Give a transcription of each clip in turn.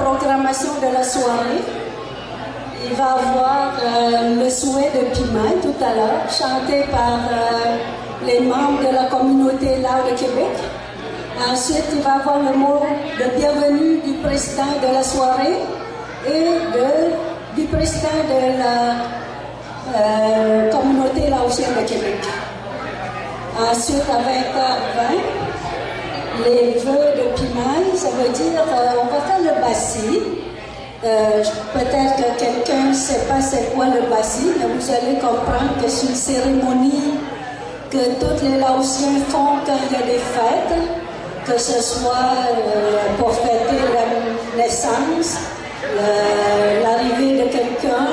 programmation de la soirée. Il va avoir le souhait de Pimaille tout à l'heure, chanté par les membres de la communauté Lao de Québec. Ensuite, il va avoir le mot de bienvenue du président de la soirée et du président de la communauté laotienne de Québec. Ensuite, à 20h20, les vœux de Pimaille, ça veut dire on va faire le bassi. Peut-être que quelqu'un ne sait pas c'est quoi le bassi, mais vous allez comprendre que c'est une cérémonie que tous les Laotiens font quand il y a des fêtes, que ce soit pour fêter la naissance, l'arrivée de quelqu'un,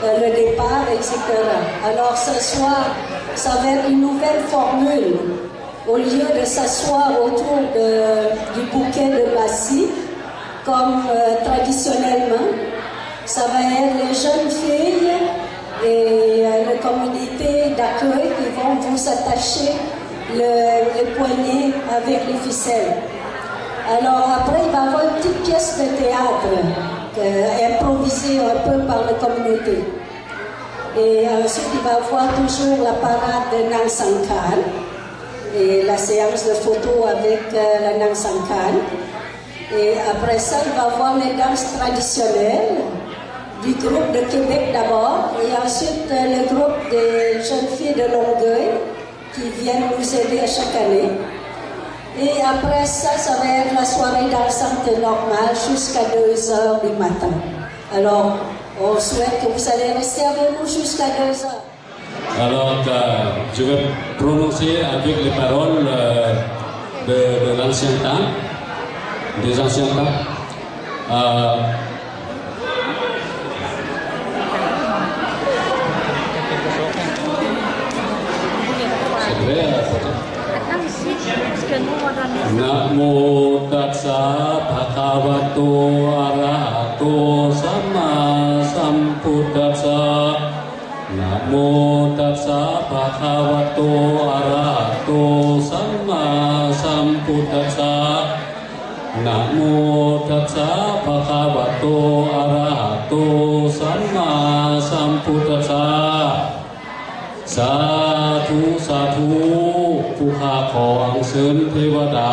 le départ, etc. Alors ce soir, ça va être une nouvelle formule. Au lieu de s'asseoir autour du bouquet de bassi, comme traditionnellement, ça va être les jeunes filles et la communauté d'accueil qui vont vous attacher les poignets avec les ficelles. Alors après, il va y avoir une petite pièce de théâtre improvisée un peu par la communauté. Et ensuite, il va y avoir toujours la parade de Nang Sankan et la séance de photos avec la Nang Sankan. Et après ça, il va y avoir les danses traditionnelles du groupe de Québec d'abord, et ensuite le groupe des jeunes filles de Longueuil qui viennent nous aider à chaque année. Et après ça, ça va être la soirée dansante normale jusqu'à 2h du matin. Alors, on souhaite que vous allez rester avec nous jusqu'à 2h. Alors, je vais prononcer avec les paroles de l'ancien temps, des anciens temps. C'est vrai, Namo Tassa Bhagavato Arahato Samma Sambuddhassa. Namo Tassa Bhagavato Arahato Samma Sambuddhassa. Namo Tassa Bhagavato Arahato Samma Sambuddhassa. สาธุสาธุผู้ข้าขออัญเชิญเทวดา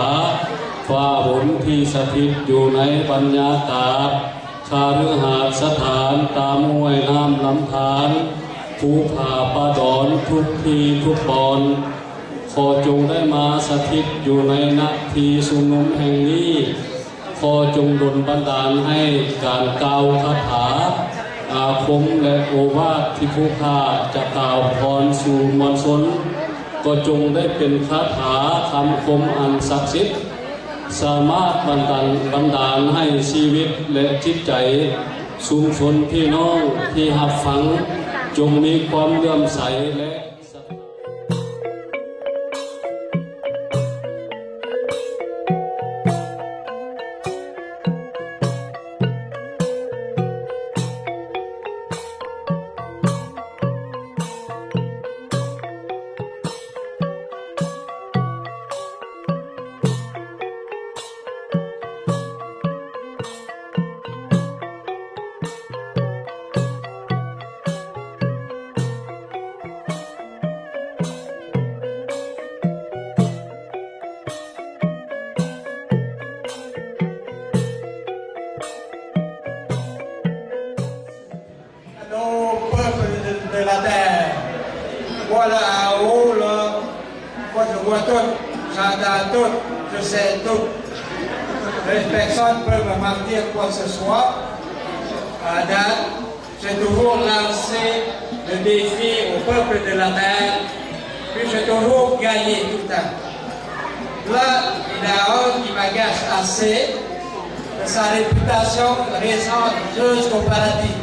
ฟ้าฝนที่สถิตอยู่ในบรรยากาศคาฤหาสถานตามห้วยน้ำลำธารภูผาป่าดอนทุกที่ทุกบอนขอจงได้มาสถิตอยู่ในณที่ชุมนุมแห่งนี้ขอจงดลบันดาลให้การกล่าวคาถาอาคมและโอวาทที่ผู้ข้าจะกล่าวพรสู่มวลชนก็จงได้เป็นคาถาคำคมอันศักดิ์สิทธิ์สามารถบันดาลให้ชีวิตและจิตใจชุมชนพี่น้องที่รับฟังจงมีความเลื่อมใสและ Je sais tout. Les personnes peuvent me dire quoi que ce soit. À date, j'ai toujours lancé le défi au peuple de la mer, puis j'ai toujours gagné tout le temps. Là, il y a un qui m'agace assez, que sa réputation résonne jusqu'au paradis.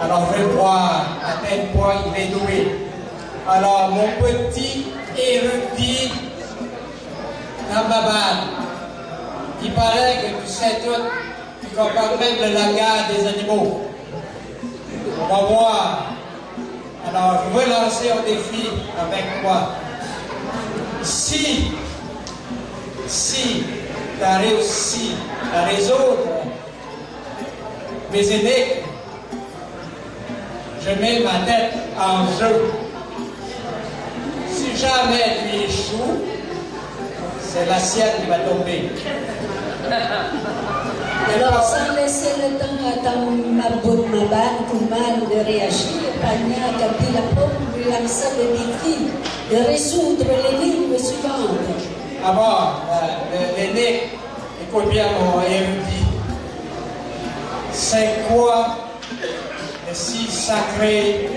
Alors je vais voir à quel point il est doué. Alors mon petit érudit Nambabane, il paraît que tu sais tout, tu comprends même le langage des animaux. On va voir. Alors je veux lancer un défi avec toi. Si tu as réussi à résoudre mes énigmes, je mets ma tête en jeu. Si jamais tu échoues, c'est la sienne qui va tomber. Alors, sans laisser le temps à Mabut Maban Kuman de réagir, Panya Kapilapon lui lança le défi de résoudre l'énigme suivante. Alors, l'énigme, écoute bien mon érudit. C'est quoi le si sacré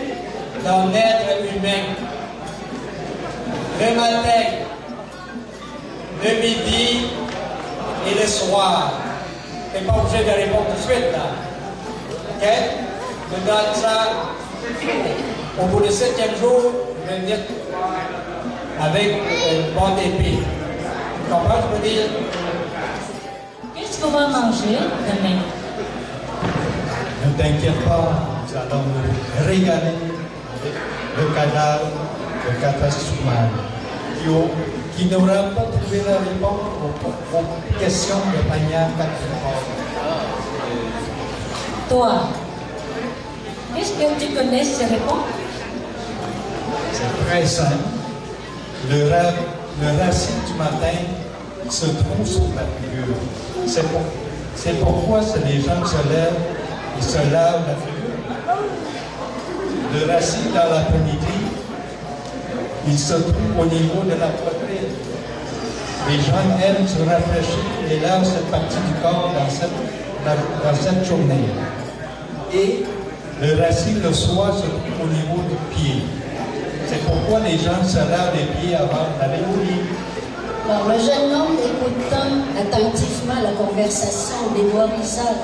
d'un être humain? Le matin, le midi et le soir. Tu n'es pas obligé de répondre tout de suite, là. OK? Je donne ça au bout du 7e jour, je vais venir avec une bonne épée. Tu comprends, je veux dire? Qu'est-ce qu'on va manger demain? Ne t'inquiète pas, nous allons nous régaler avec le canal de Katasuman qui n'aura pas trouvé la réponse aux questions de Panya Katasuman. Toi, est-ce que tu connais ces réponses? C'est très simple. Le racine du matin se trouve sur la figure. C'est pourquoi les gens se lèvent et se lavent la figure. Le racine dans l'après-midi, il se trouve au niveau de la poitrine. Les gens aiment se rafraîchir et lavent cette partie du corps dans cette journée. Et le racine le soir se trouve au niveau du pied. C'est pourquoi les gens se lavent les pieds avant d'aller au lit. Alors, le jeune homme, écoutant attentivement la conversation, mémorisant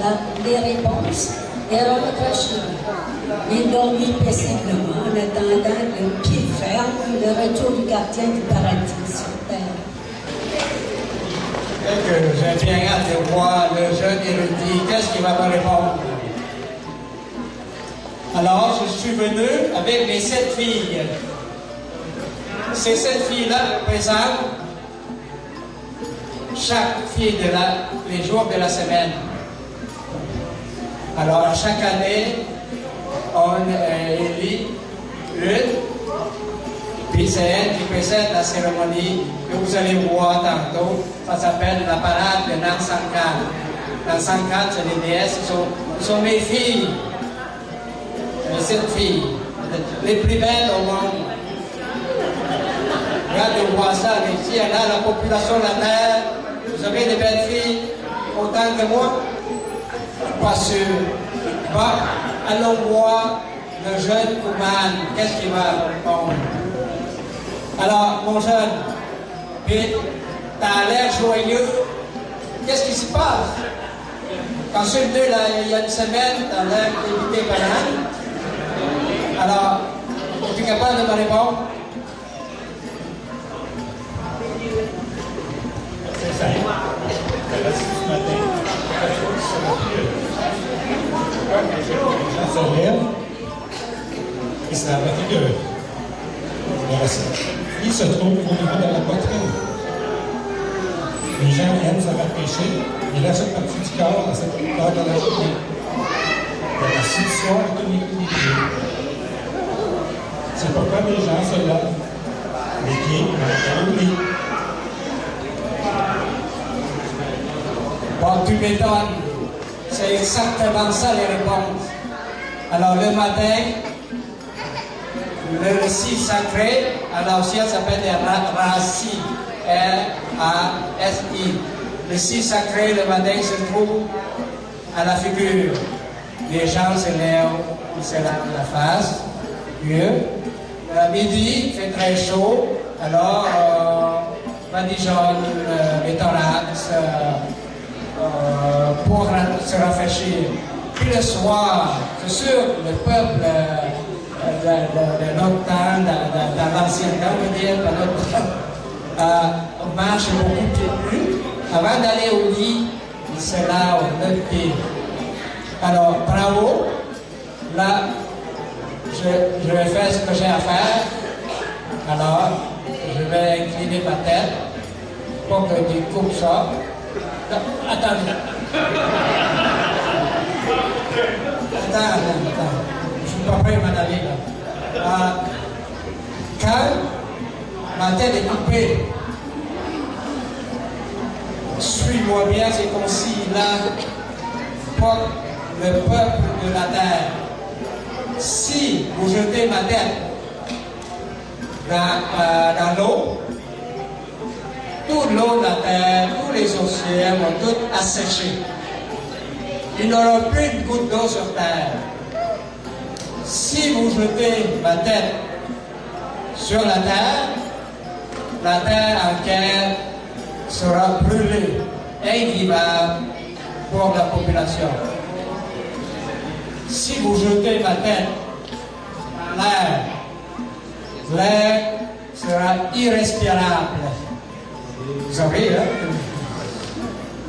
les réponses et rentra chez lui. Il dormit paisiblement en attendant le pied ferme le retour du gardien du paradis sur terre. J'ai bien hâte de voir le jeune érudit. Qu'est-ce qu'il va me répondre? Alors, je suis venu avec mes 7 filles. Ces 7 filles-là représentent chaque fille les jours de la semaine. Alors, à chaque année, on élit une, puis c'est elle qui présente la cérémonie que vous allez voir tantôt. Ça s'appelle la parade de Nansankan. Nansankan, c'est les déesses, ce sont mes filles, mes 7 filles, les plus belles au monde. Regardez, voir ça, ici, là, la population de la Terre, vous avez des belles filles autant que moi? Pas sûr. Bon, allons voir le jeune Kuman. Qu'est-ce qu'il va répondre? Alors, mon jeune, puis, t'as l'air joyeux. Qu'est-ce qui se passe? Quand sur deux, là, il y a une semaine, t'as l'air évité banane. Alors, es-tu capable de me répondre? C'est ça. Le racine du matin, les gens se lèvent et se lavent la figure. Le racine. Il se trouve au niveau de la poitrine. Les gens aiment se rafraîchir et là, cette partie du corps à cette heure de la journée. La racine du soir est au niveau des pieds. C'est pourquoi les gens se lavent les pieds dans le lit. Bon, tu m'étonnes. C'est exactement ça les réponses. Alors, le matin, le récit sacré, alors ça s'appelle Rasi, R-A-S-I. Le récit sacré, le matin, se trouve à la figure. Les gens se lèvent, ils se lavent la face, mieux. À midi, il fait très chaud, alors, badigeonne, les thorax, pour se rafraîchir. Puis le soir, c'est sûr, le peuple de notre temps, dans l'ancien temps, on veut dire, dans notre temps, on marche beaucoup pieds nus. Avant d'aller au lit, il se lave le pied. Alors, bravo. Là, je vais faire ce que j'ai à faire. Alors, je vais incliner ma tête pour que tu coupes ça. Non, attends. Je suis pas prêt, madame. Quand ma tête est coupée, suis-moi bien, c'est comme si là, porte le peuple de la terre. Si vous jetez ma tête dans l'eau, toute l'eau de la terre, tous les océans vont tous assécher. Il n'y aura plus une goutte d'eau sur terre. Si vous jetez ma tête sur la terre entière sera brûlée et invivable pour la population. Si vous jetez ma tête dans l'air, l'air sera irrespirable. Vous savez, hein?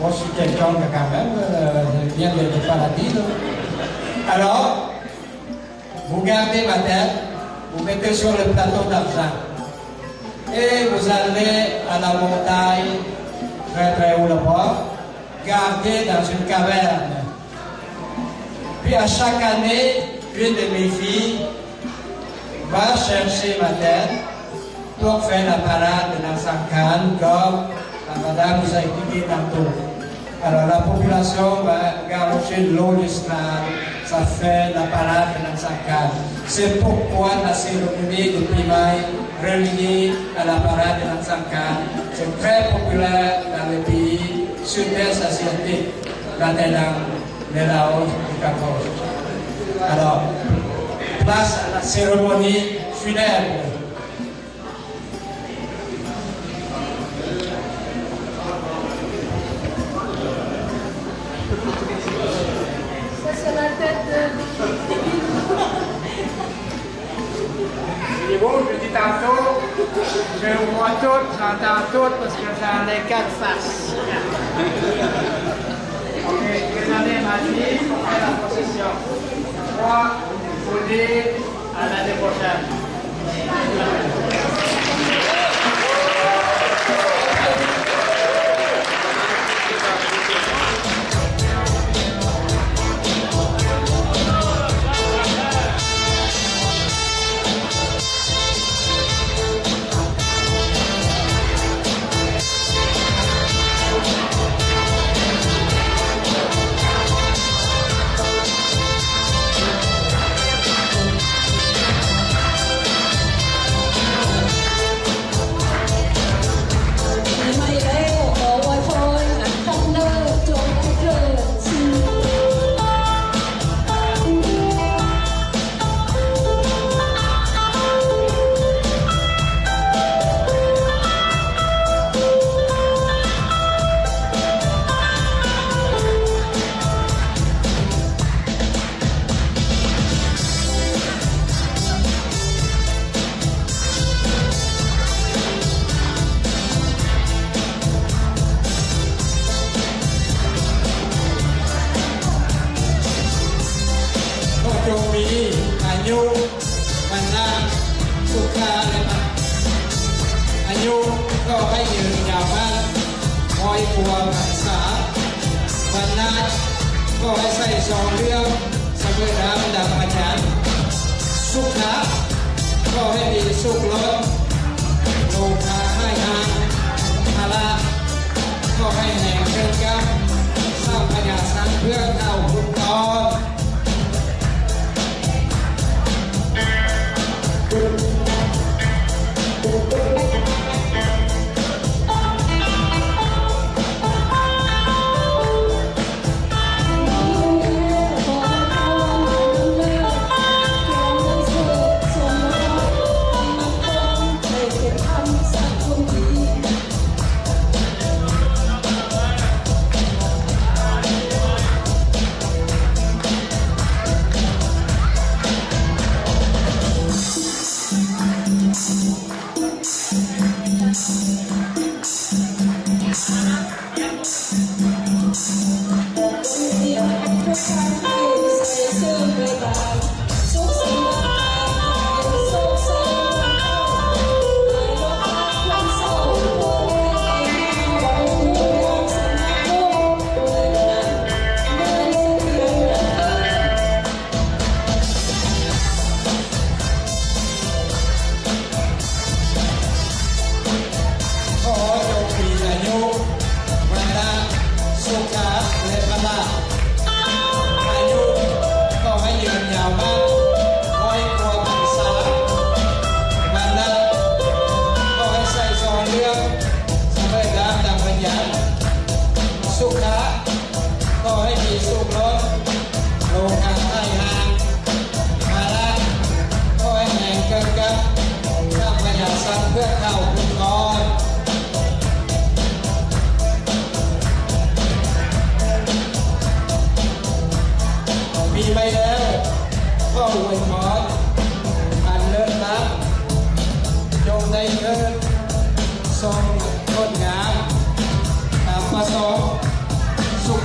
Moi je suis quelqu'un quand même, je viens de paradis. Alors, vous gardez ma tête, vous mettez sur le plateau d'argent. Et vous allez à la montagne, très très haut là-bas, garder dans une caverne. Puis à chaque année, une de mes filles va chercher ma tête pour faire la parade dans sa canne, comme la madame nous a expliqué tantôt. Alors la population va garocher de l'eau du stade, ça fait la parade dans sa canne. C'est pourquoi la cérémonie de Pimaille reliée à la parade dans sa canne, c'est très populaire dans le pays sud-est asiatique, la Thaïlande, le Laos, le Cambodge. Alors, place à la cérémonie funèbre. Ça, c'est la tête de... C'est bon, je dis tantôt, je vois tout, j'entends tout parce que j'en ai 4 faces. Ok, désolé ma fille, pour faire la procession. Moi, il faut dire à l'année prochaine.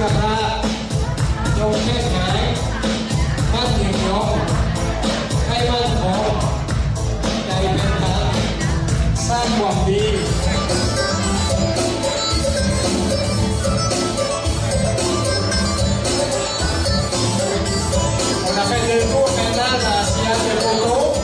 ขภาพจงเข้มแข็งมั่นยืนยงให้มั่นคงใจเป็นธรรมสร้างความดีOn appelle le cours maintenant la science de photo.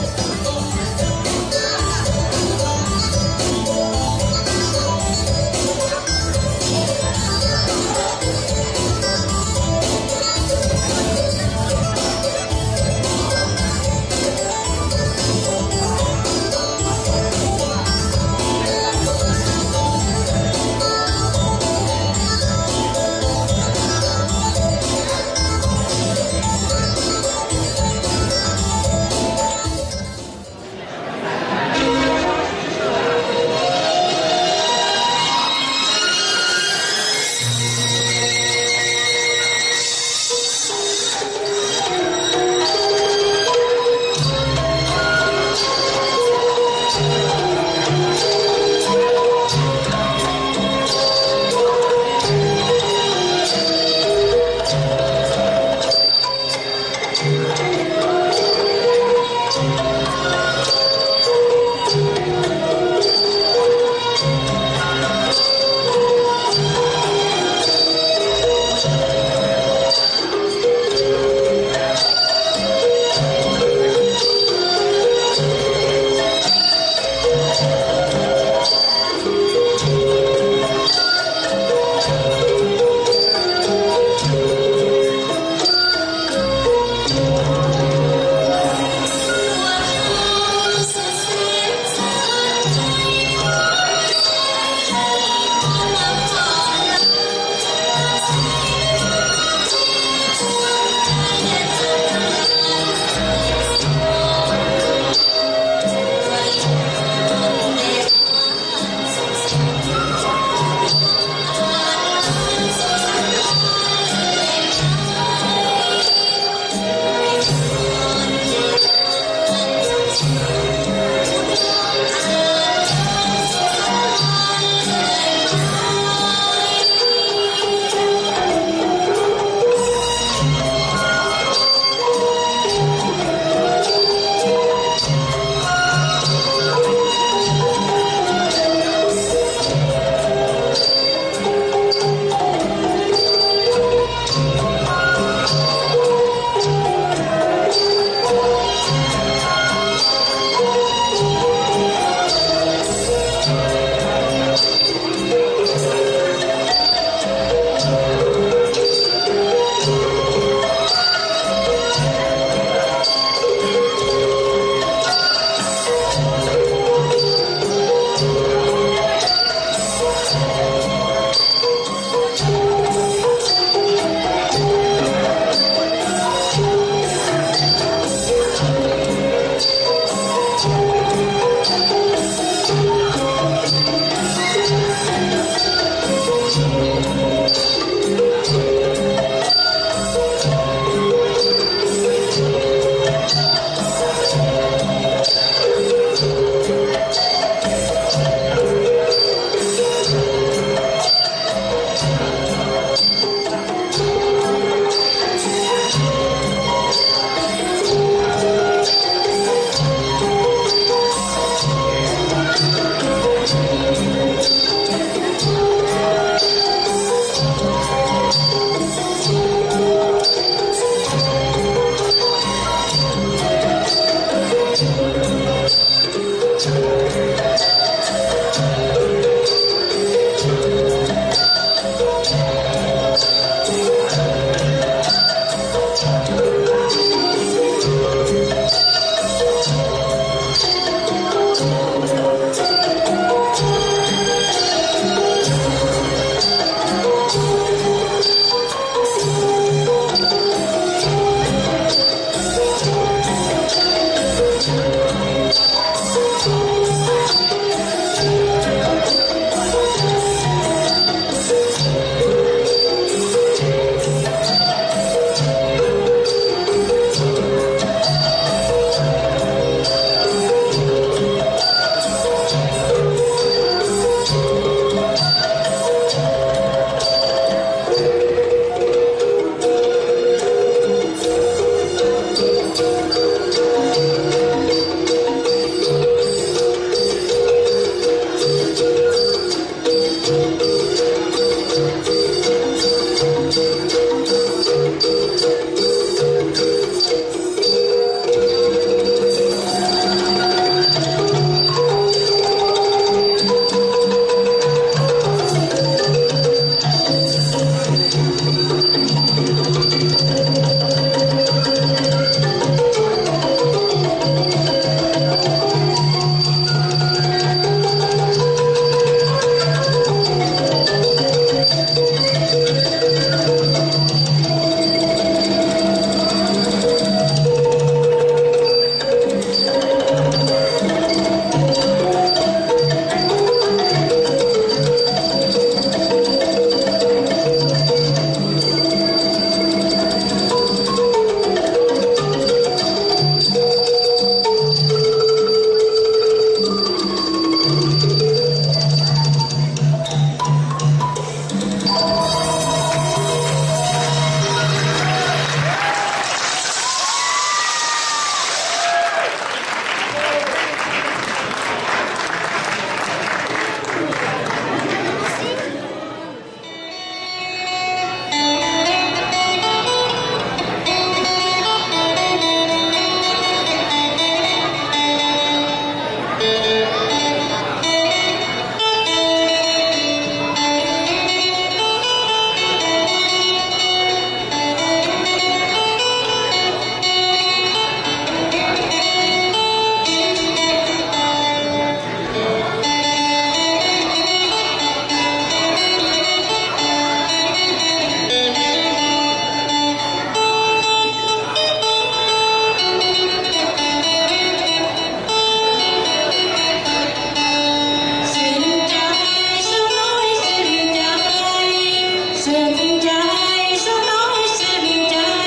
Hãy subscribe cho kênh Ghiền Mì Gõ để không bỏ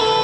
lỡ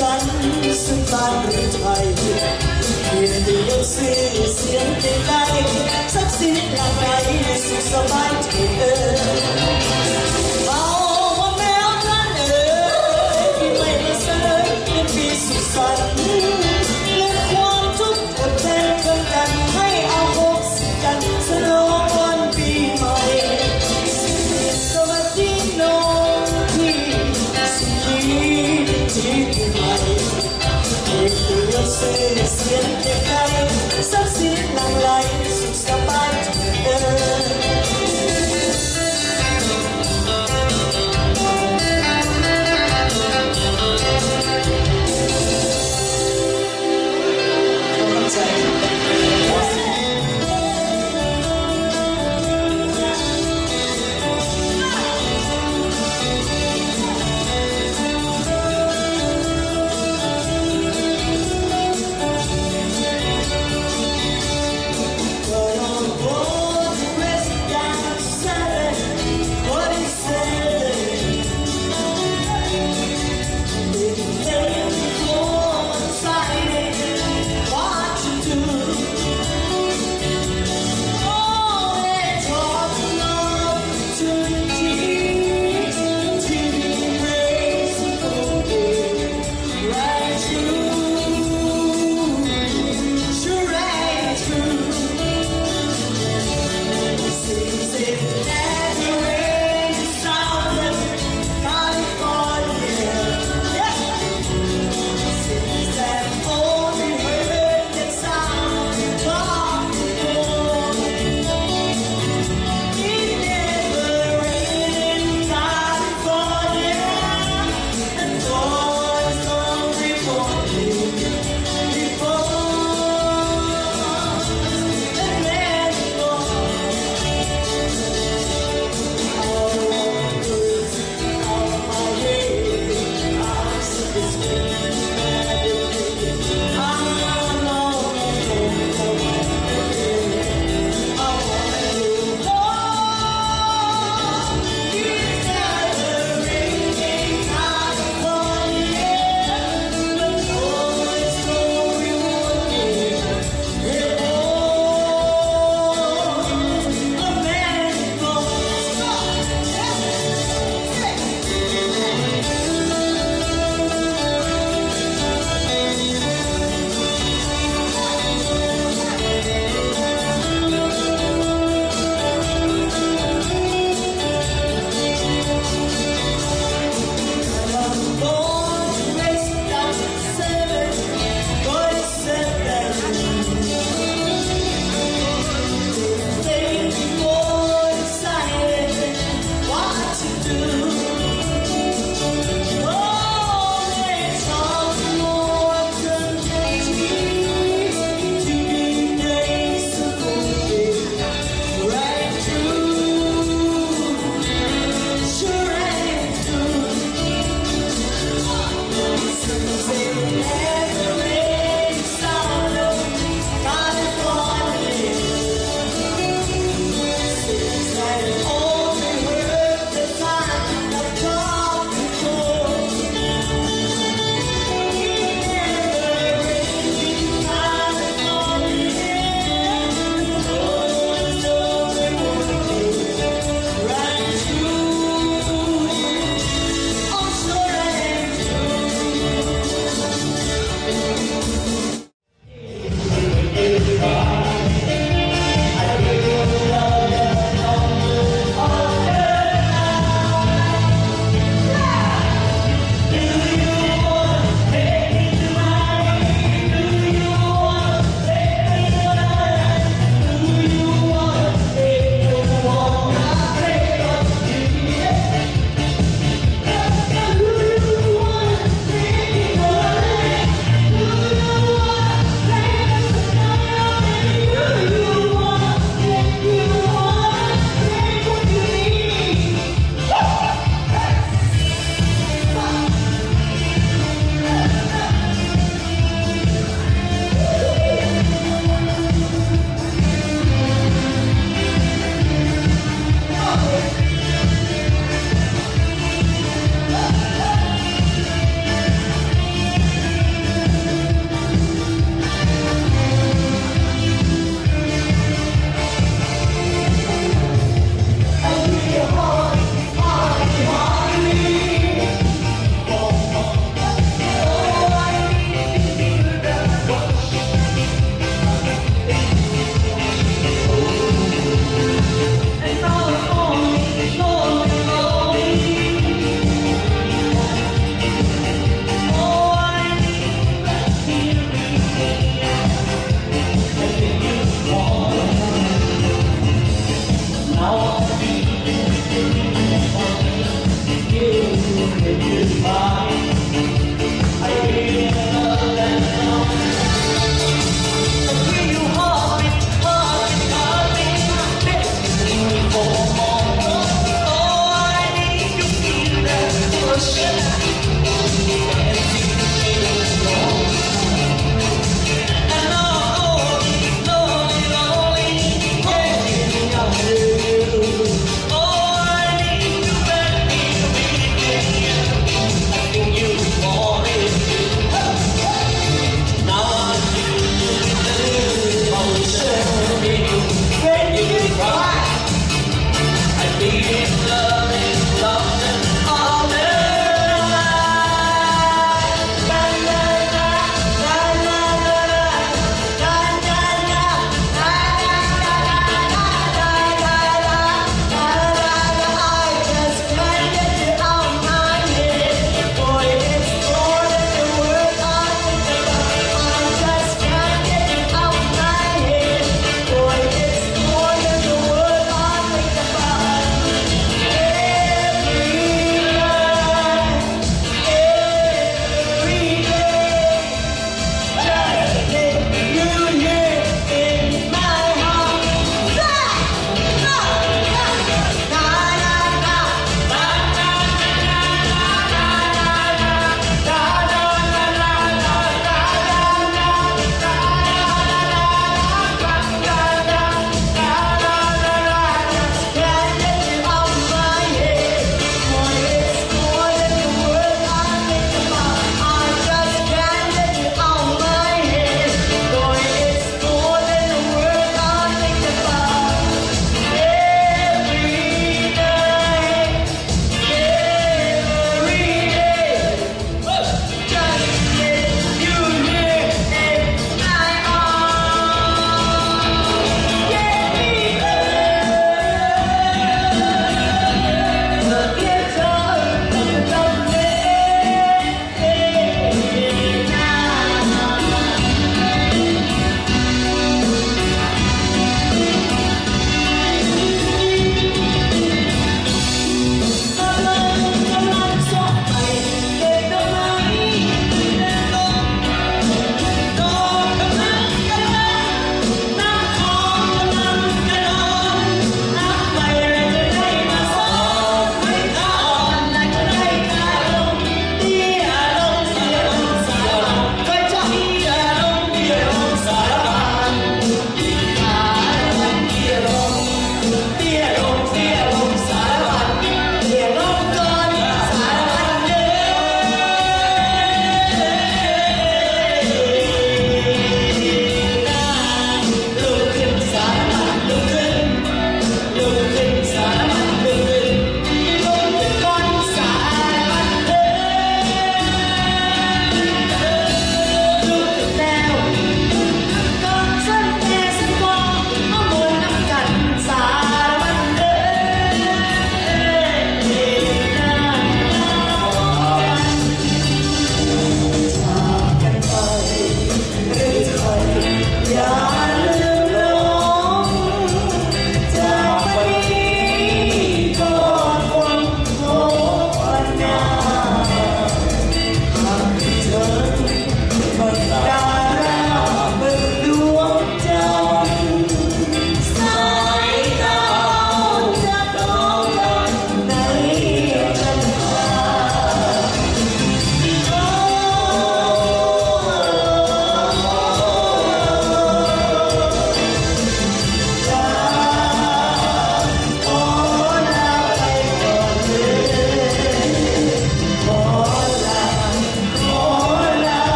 สันต์ซึ่งบ้านเรือนไทยเกียรติยศชื่อเสียงเกรียงไกรทรัพย์สินหลั่งไหลสุขสบายเถิดเบาว่าแมวนั้นที่ไม่มาเสนอเป็นปีสุขสันต์และความทุกข์อดแทนกันให้เอาโหสิกันฉลองวันปีใหม่สวัสดีน้องพี่สุขีที่ปีใหม่เกียรติยศชื่อเสียงเกรียงไกรทรัพย์สินหลั่งไหลสุขสบายเถิด